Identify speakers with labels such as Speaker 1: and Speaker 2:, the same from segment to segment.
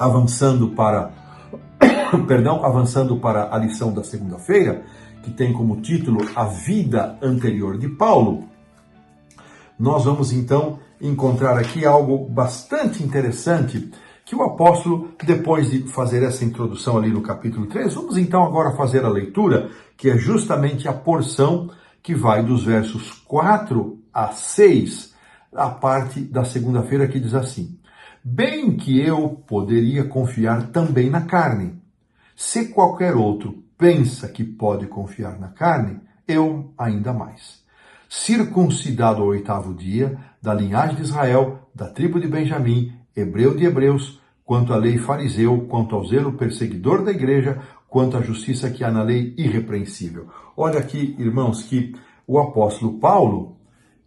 Speaker 1: avançando para, avançando para a lição da segunda-feira, que tem como título A Vida Anterior de Paulo, nós vamos então encontrar aqui algo bastante interessante que o apóstolo, depois de fazer essa introdução ali no capítulo 3, vamos então agora fazer a leitura, que é justamente a porção que vai dos versos 4 a 6, a parte da segunda-feira, que diz assim: Bem que eu poderia confiar também na carne. Se qualquer outro pensa que pode confiar na carne, eu ainda mais. Circuncidado ao 8º dia, da linhagem de Israel, da tribo de Benjamim, hebreu de hebreus, quanto à lei fariseu, quanto ao zelo perseguidor da igreja, quanto à justiça que há na lei irrepreensível. Olha aqui, irmãos, que o apóstolo Paulo,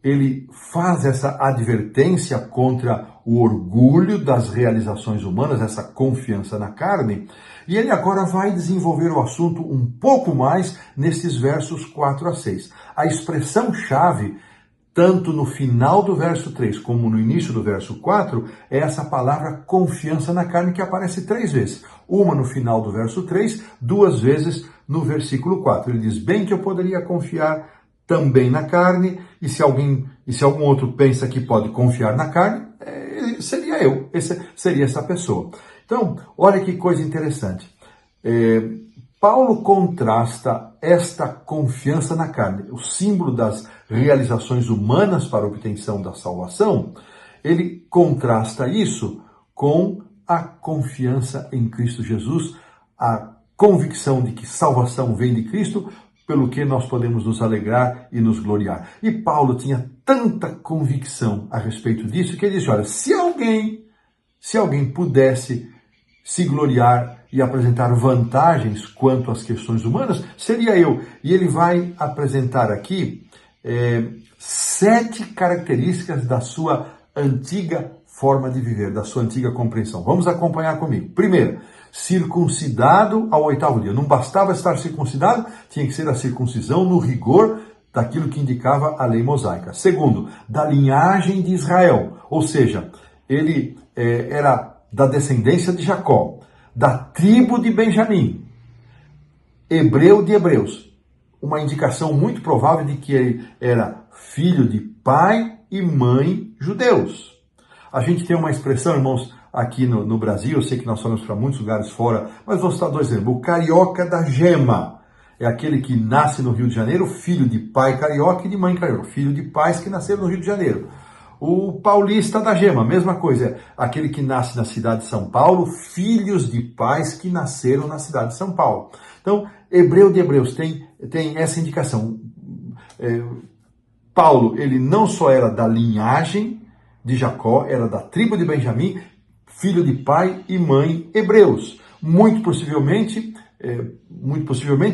Speaker 1: ele faz essa advertência contra o orgulho das realizações humanas, essa confiança na carne, e ele agora vai desenvolver o assunto um pouco mais nesses versos 4 a 6. A expressão-chave, tanto no final do verso 3 como no início do verso 4, é essa palavra confiança na carne, que aparece 3 vezes. Uma no final do verso 3, 2 vezes no versículo 4. Ele diz: bem que eu poderia confiar também na carne, e se algum outro pensa que pode confiar na carne, seria eu, seria essa pessoa. Então, olha que coisa interessante. Paulo contrasta esta confiança na carne, o símbolo das realizações humanas para a obtenção da salvação. Ele contrasta isso com a confiança em Cristo Jesus, a convicção de que salvação vem de Cristo, pelo que nós podemos nos alegrar e nos gloriar. E Paulo tinha tanta convicção a respeito disso que ele disse: olha, se alguém pudesse se gloriar e apresentar vantagens quanto às questões humanas, seria eu. E ele vai apresentar aqui 7 características da sua antiga forma de viver, da sua antiga compreensão. Vamos acompanhar comigo. Primeiro, circuncidado ao 8º dia. Não bastava estar circuncidado, tinha que ser a circuncisão no rigor daquilo que indicava a lei mosaica. Segundo, da linhagem de Israel, ou seja, ele era da descendência de Jacó, da tribo de Benjamim, hebreu de hebreus. Uma indicação muito provável de que ele era filho de pai e mãe judeus. A gente tem uma expressão, irmãos, aqui no Brasil, eu sei que nós falamos para muitos lugares fora, mas vou citar 2 exemplos. O carioca da gema é aquele que nasce no Rio de Janeiro, filho de pai carioca e de mãe carioca, filho de pais que nasceram no Rio de Janeiro. O paulista da gema, mesma coisa, é aquele que nasce na cidade de São Paulo, filhos de pais que nasceram na cidade de São Paulo. Então, hebreu de hebreus tem essa indicação. Paulo, ele não só era da linhagem de Jacó, era da tribo de Benjamim, filho de pai e mãe hebreus. Muito possivelmente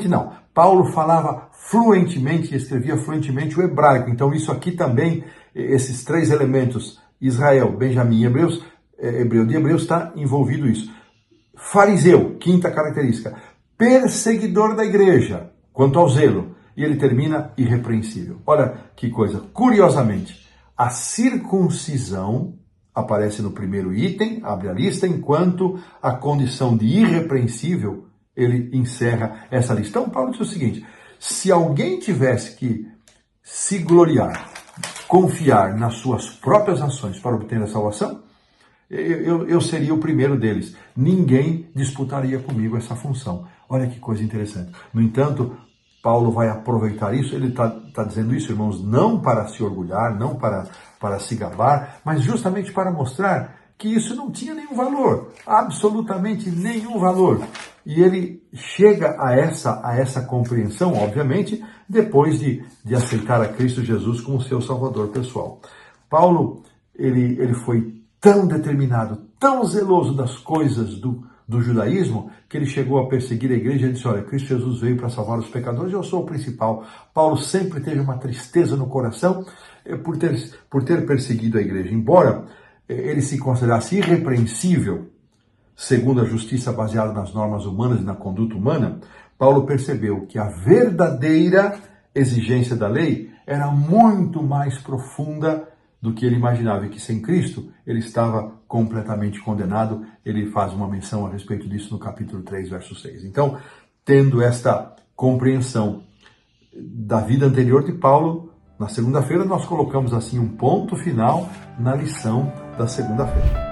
Speaker 1: não. Paulo falava fluentemente e escrevia fluentemente o hebraico. Então isso aqui também, esses 3 elementos, Israel, Benjamim e hebreus, hebreu de hebreus, está envolvido isso. Fariseu, 5ª característica, perseguidor da igreja, quanto ao zelo. E ele termina irrepreensível. Olha que coisa, curiosamente, a circuncisão aparece no primeiro item, abre a lista, enquanto a condição de irrepreensível, ele encerra essa lista. Então, Paulo diz o seguinte: se alguém tivesse que se gloriar, confiar nas suas próprias ações para obter a salvação, eu seria o primeiro deles. Ninguém disputaria comigo essa função. Olha que coisa interessante. No entanto, Paulo vai aproveitar isso, ele está dizendo isso, irmãos, não para se orgulhar, não para se gabar, mas justamente para mostrar que isso não tinha nenhum valor, absolutamente nenhum valor. E ele chega a essa compreensão, obviamente, depois de aceitar a Cristo Jesus como seu Salvador pessoal. Paulo, ele foi tão determinado, tão zeloso das coisas do judaísmo, que ele chegou a perseguir a igreja e disse: olha, Cristo Jesus veio para salvar os pecadores, eu sou o principal. Paulo sempre teve uma tristeza no coração por ter perseguido a igreja. Embora ele se considerasse irrepreensível, segundo a justiça baseada nas normas humanas e na conduta humana, Paulo percebeu que a verdadeira exigência da lei era muito mais profunda do que ele imaginava, e que sem Cristo ele estava completamente condenado. Ele faz uma menção a respeito disso no capítulo 3, verso 6. Então, tendo esta compreensão da vida anterior de Paulo, na segunda-feira nós colocamos assim um ponto final na lição da segunda-feira.